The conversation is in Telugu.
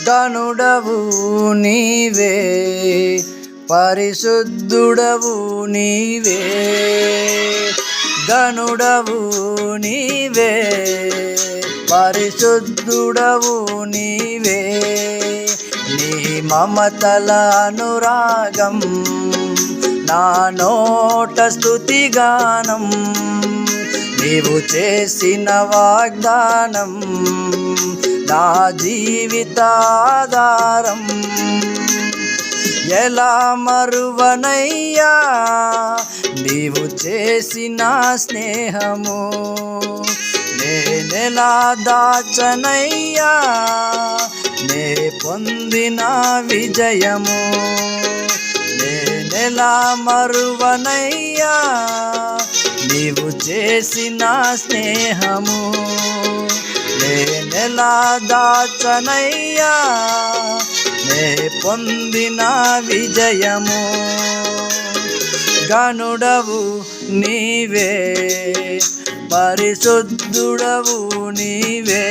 గనుడవు నీవే, పరిశుద్ధుడవు నీవే. గనుడవు నీవే, పరిశుద్ధుడవు నీవే. నీ మమతల అనురాగం నా నోట స్తుతిగానం. నీవు చేసిన వాగ్దానం నా జీవితాధారం. ఎలా మరువనయ్యా నీవు చేసిన స్నేహము, నేనెలా దాచనయ్యా నే పొందిన విజయము. నేనెలా మరువనయ్యా నీవు చేసిన స్నేహము, నేనెలా దాచనయ్యా నే పొందిన విజయము. గనుడవు నీవే, పరిశుద్ధుడవు నీవే.